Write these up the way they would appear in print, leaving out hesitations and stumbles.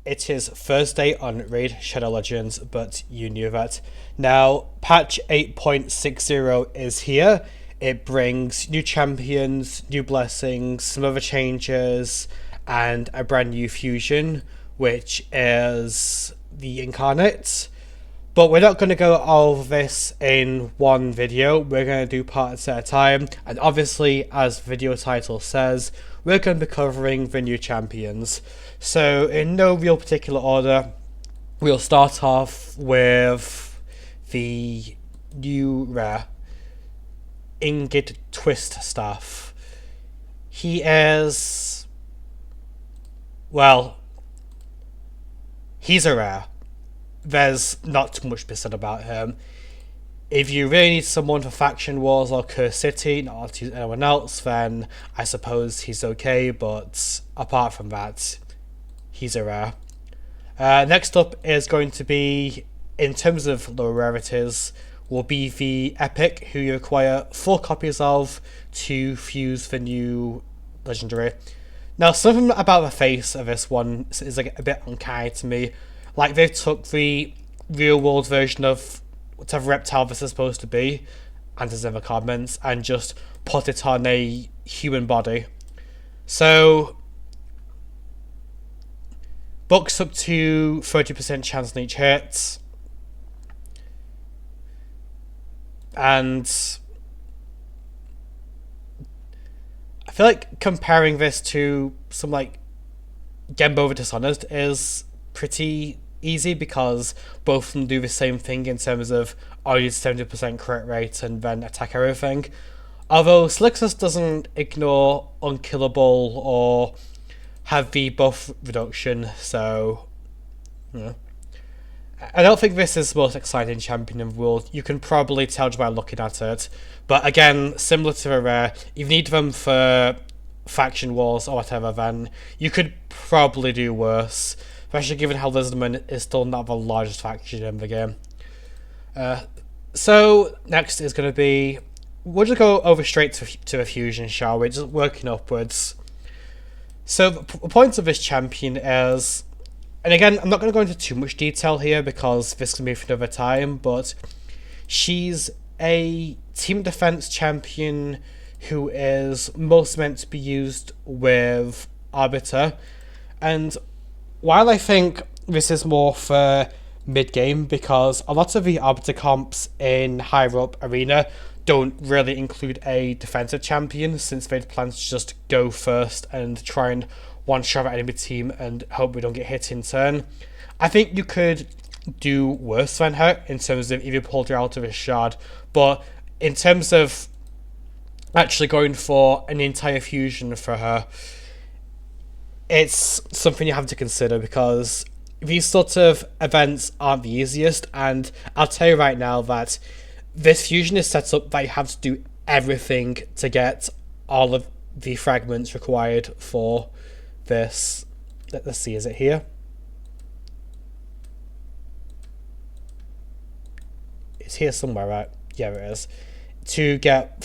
It is Thursday on Raid Shadow Legends, but you knew that. Now, patch 8.60 is here. It brings new champions, new blessings, some other changes, and a brand new fusion, which is the Incarnate. But we're not going to go over this in one video, we're going to do parts at a time, and obviously, as the video title says, we're going to be covering the new champions. So, in no real particular order, we'll start off with the new rare, Ingot Twist Staff. He is... well, he's a rare. There's not too much to be said about him. If you really need someone for Faction Wars or Curse City, not to use anyone else, then I suppose he's okay, but apart from that, he's a rare. Next up is going to be, in terms of lower rarities, will be the Epic, who you require 4 copies of to fuse the new Legendary. Now, something about the face of this one is like a bit unkind to me. Like, they took the real-world version of whatever reptile this is supposed to be, and there's other comments, and just put it on a human body. So, books up to 30% chance on each hit, and I feel like comparing this to some like Gembo the Dishonored is pretty easy because both of them do the same thing in terms of only 70% crit rate and then attack everything. Although Slixus doesn't ignore unkillable or have the buff reduction, so yeah. I don't think this is the most exciting champion in the world. You can probably tell just by looking at it. But again, similar to the rare, if you need them for Faction Wars or whatever, then you could probably do worse. Especially given how Lizardman is still not the largest faction in the game. So, next is going to be... we'll just go over straight to a fusion, shall we? Just working upwards. So, the point of this champion is... and again, I'm not going to go into too much detail here because this can be for another time, but she's a team defense champion who is most meant to be used with Arbiter. And while I think this is more for mid-game, because a lot of the Arbiter comps in higher up arena don't really include a defensive champion, since they plan to just go first and try and one-shot our enemy team and hope we don't get hit in turn. I think you could do worse than her in terms of if you pulled her out of a shard, but in terms of actually going for an entire fusion for her, it's something you have to consider because these sort of events aren't the easiest, and I'll tell you right now that this fusion is set up that you have to do everything to get all of the fragments required for this. Let's see, is it here? It's here somewhere, right? Yeah, it is. To get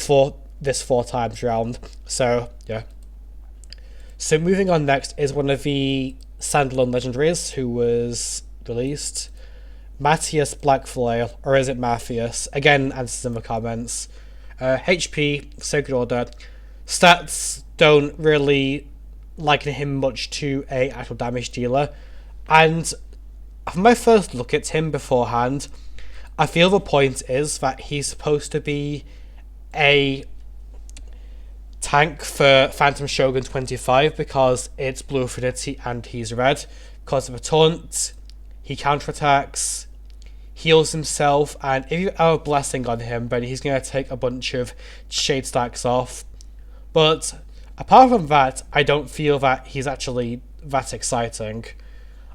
this 4 times round. So, yeah. So moving on next is one of the standalone legendaries who was released. Matthias Blackflail, or is it Matthias? Again, answers in the comments. HP, Sacred Order. Stats don't really liken him much to a actual damage dealer. And from my first look at him beforehand, I feel the point is that he's supposed to be a tank for Phantom Shogun 25 because it's blue affinity and he's red. Because of a taunt, he counterattacks, heals himself, and if you have a blessing on him, then he's going to take a bunch of shade stacks off. But apart from that, I don't feel that he's actually that exciting.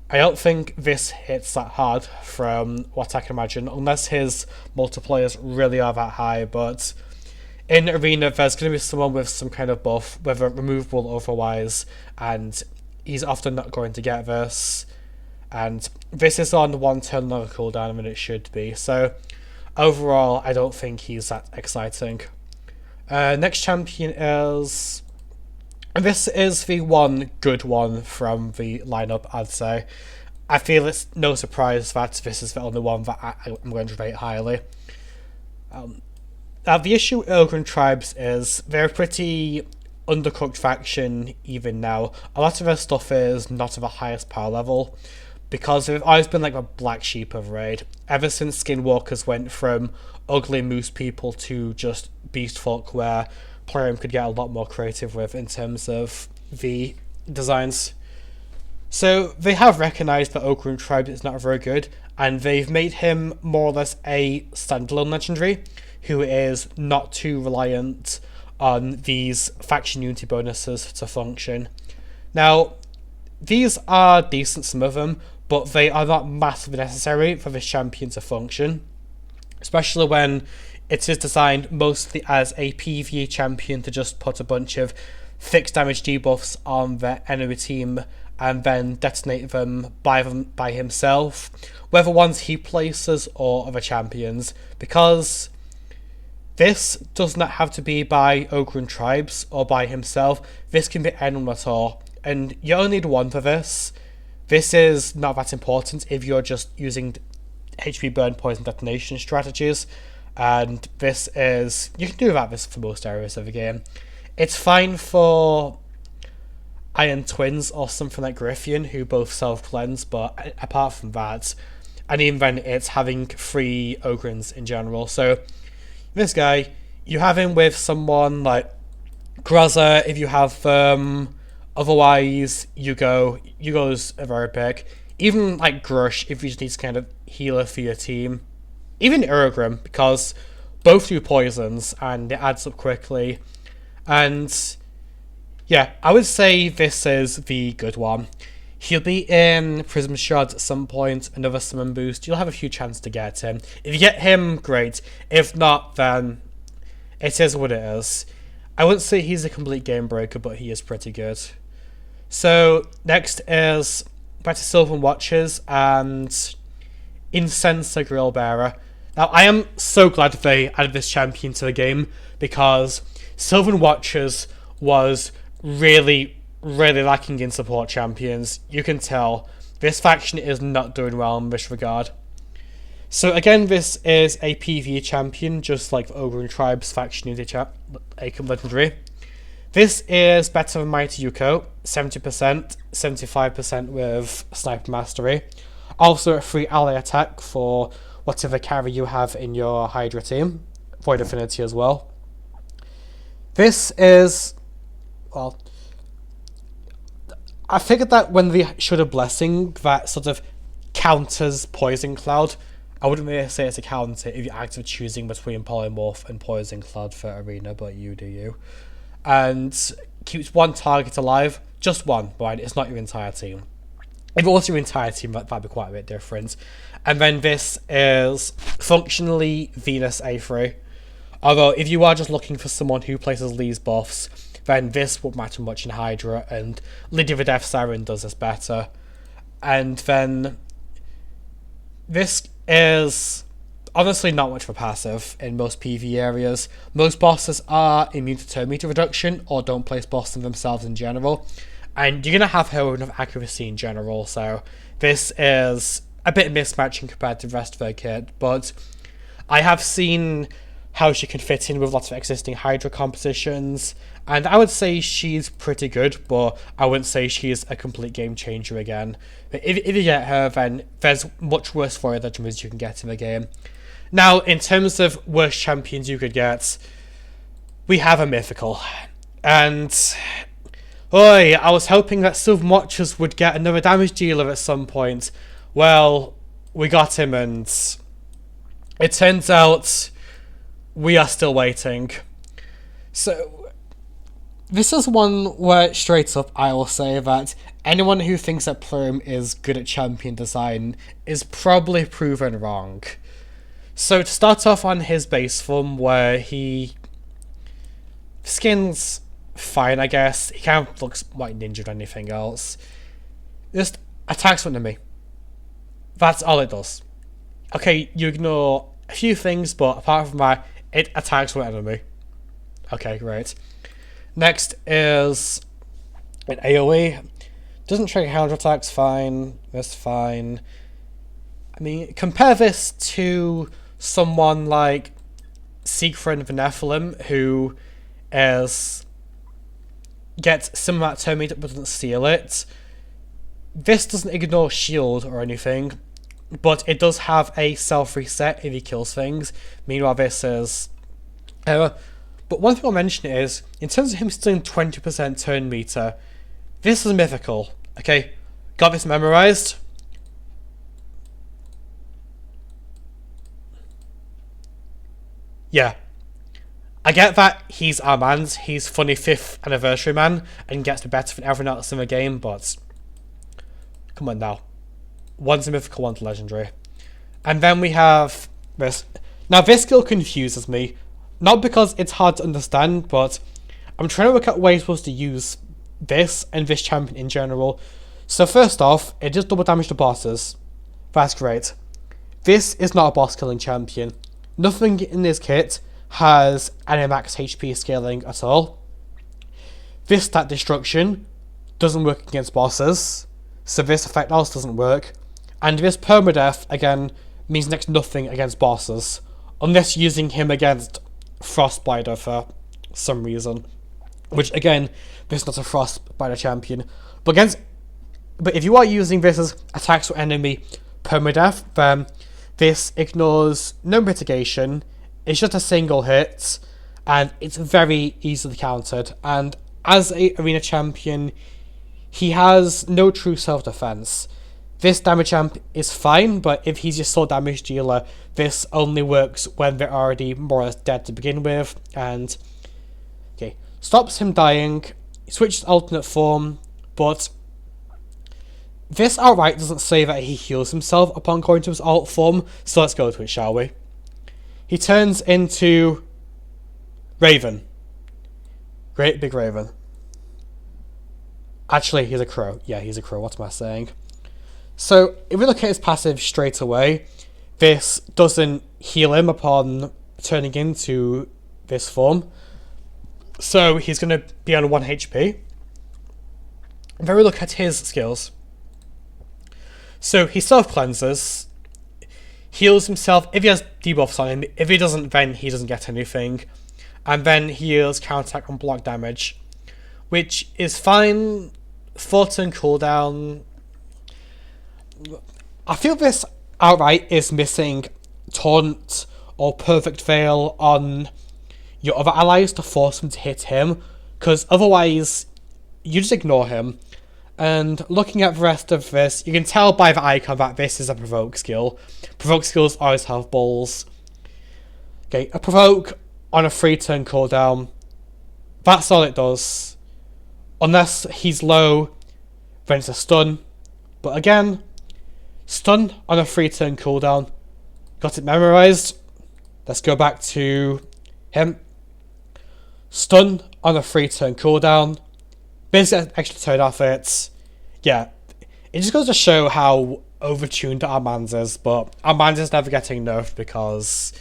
I don't think this hits that hard from what I can imagine, unless his multipliers really are that high, but in arena there's going to be someone with some kind of buff, whether removable or otherwise, and he's often not going to get this. And this is on 1 turn longer cooldown than it should be, so overall I don't think he's that exciting. Next champion is And this is the one good one from the lineup, I'd say. I feel it's no surprise that this is the only one that I'm going to rate highly. Now, the issue with Ogren Tribes is they're a pretty undercooked faction even now. A lot of their stuff is not of the highest power level, because they've always been like a black sheep of raid. Ever since Skinwalkers went from ugly moose people to just beast folk, where Plarium could get a lot more creative with in terms of the designs. So they have recognised that Ogren Tribe is not very good, and they've made him more or less a standalone legendary, who is not too reliant on these faction unity bonuses to function. Now, these are decent, some of them, but they are not massively necessary for this champion to function, especially when it is designed mostly as a PvE champion to just put a bunch of fixed damage debuffs on the enemy team and then detonate them by himself, whether ones he places or other champions, because this does not have to be by Ogren Tribes or by himself. This can be anyone at all, and you only need one for this. This is not that important if you're just using HP burn, poison, detonation strategies, and this is, you can do that this for most areas of the game. It's fine for Iron Twins or something like Gryphian, who both self-cleanse, but apart from that, and even then it's having 3 Ogrins in general. So this guy, you have him with someone like Graza if you have otherwise Yugo's a very big. Even like Grush if you just need to kind of healer for your team. Even Urgrim, because both do poisons and it adds up quickly. And yeah, I would say this is the good one. He'll be in Prism Shards at some point, another summon boost. You'll have a few chances to get him. If you get him, great. If not, then it is what it is. I wouldn't say he's a complete game breaker, but he is pretty good. So next is back to Sylvan Watchers and Yncensa Grill Bearer. Now, I am so glad they added this champion to the game, because Sylvan Watchers was really lacking in support champions. You can tell this faction is not doing well in this regard. So again, this is a PvE champion, just like the Ogre and Tribes faction unity a legendary. This is better than Mighty Yuko, 70%, 75% with Sniper Mastery. Also a free ally attack for whatever carry you have in your Hydra team. Void Affinity as well. This is, well, I figured that when they showed a blessing that sort of counters Poison Cloud, I wouldn't really say it's a counter if you're actively choosing between Polymorph and Poison Cloud for Arena, but you do you. And keeps one target alive, just one, right? It's not your entire team. If it was your entire team, that'd be quite a bit different. And then this is functionally Venus A3. Although, if you are just looking for someone who places Lee's buffs, then this won't matter much in Hydra, and Lydia the Death Siren does this better. And then this is honestly not much of a passive in most PvE areas. Most bosses are immune to turn meter reduction, or don't place bosses themselves in general. And you're going to have her with enough accuracy in general, so this is a bit mismatching compared to the rest of her kit, but I have seen how she can fit in with lots of existing Hydra compositions, and I would say she's pretty good, but I wouldn't say she's a complete game changer again. If you get her, then there's much worse for legendaries you can get in the game. Now, in terms of worst champions you could get, we have a mythical, and I was hoping that Sylvan Watchers would get another damage dealer at some point. Well, we got him, and it turns out we are still waiting. So, this is one where, straight up, I will say that anyone who thinks that Plum is good at champion design is probably proven wrong. So, to start off on his base form, where he skins fine, I guess. He kind of looks like ninja or anything else. Just attacks one enemy. That's all it does. Okay, you ignore a few things, but apart from that, it attacks one enemy. Okay, great. Next is And AoE doesn't trigger counterattacks, fine. That's fine. I mean, compare this to someone like Siegfried of Nephilim, who gets similar amount of turn meter but doesn't steal it. This doesn't ignore shield or anything, but it does have a self reset if he kills things. Meanwhile, this is. But one thing I'll mention is, in terms of him stealing 20% turn meter, this is mythical. Okay, got this memorized. Yeah. I get that he's our man, he's funny 5th anniversary man, and gets the better than everyone else in the game, but come on now. One's a mythical, one's legendary. And then we have this. Now this skill confuses me, not because it's hard to understand, but I'm trying to work out ways supposed to use this and this champion in general. So first off, it does double damage to bosses. That's great. This is not a boss killing champion. Nothing in this kit has any max HP scaling at all. This stat destruction doesn't work against bosses, so this effect also doesn't work. And this permadeath, again, means next to nothing against bosses, unless using him against Frostbiter for some reason. Which, again, this is not a Frostbiter champion. But if you are using this as attacks or enemy permadeath, then this ignores no mitigation. It's just a single hit, and it's very easily countered. And as a arena champion, he has no true self-defense. This damage amp is fine, but if he's your sole damage dealer, this only works when they're already more or less dead to begin with. And okay, stops him dying, switches alternate form, but this outright doesn't say that he heals himself upon going to his alt form, so let's go to it, shall we? He turns into Raven. Great big Raven. Actually, he's a crow. Yeah, he's a crow. What am I saying? So, if we look at his passive straight away, this doesn't heal him upon turning into this form. So, he's going to be on 1 HP. And then we look at his skills. So, he self-cleanses, heals himself if he has debuffs on him. If he doesn't, then he doesn't get anything. And then heals counterattack and block damage, which is fine. 4-turn cooldown. I feel this outright is missing taunt or perfect veil on your other allies to force them to hit him, because otherwise you just ignore him. And looking at the rest of this, you can tell by the icon that this is a provoke skill. Provoke skills always have balls. Okay, a provoke on a 3-turn cooldown. That's all it does. Unless he's low, then it's a stun. But again, stun on a 3-turn cooldown. Got it memorized. Let's go back to him. Stun on a 3-turn cooldown. Basically, extra turn off it. Yeah, it just goes to show how overtuned Armand's is, but Armand is never getting nerfed because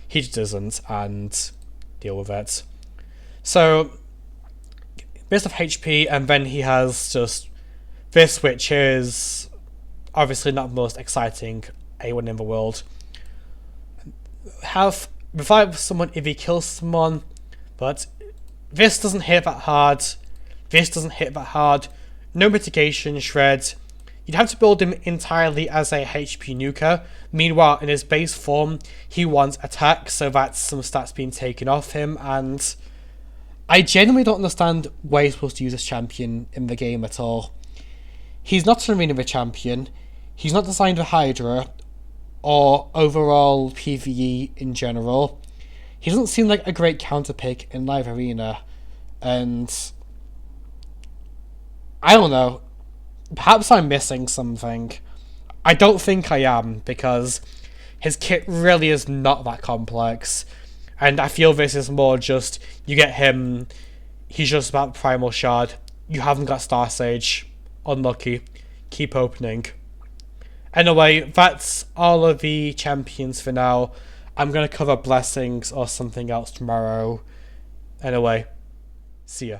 he just isn't, and deal with it. So, bit of HP, and then he has just this, which is obviously not the most exciting A1 in the world. Have revive someone if he kills someone, but this doesn't hit that hard. This doesn't hit that hard. No mitigation, shred. You'd have to build him entirely as a HP nuker. Meanwhile, in his base form, he wants attack, so that's some stats being taken off him. And I genuinely don't understand why he's supposed to use this champion in the game at all. He's not an arena champion. He's not designed for Hydra or overall PvE in general. He doesn't seem like a great counter pick in live arena, and I don't know. Perhaps I'm missing something. I don't think I am, because his kit really is not that complex. And I feel this is more just, you get him, he's just about Primal Shard. You haven't got Star Sage. Unlucky. Keep opening. Anyway, that's all of the champions for now. I'm going to cover Blessings or something else tomorrow. Anyway, see ya.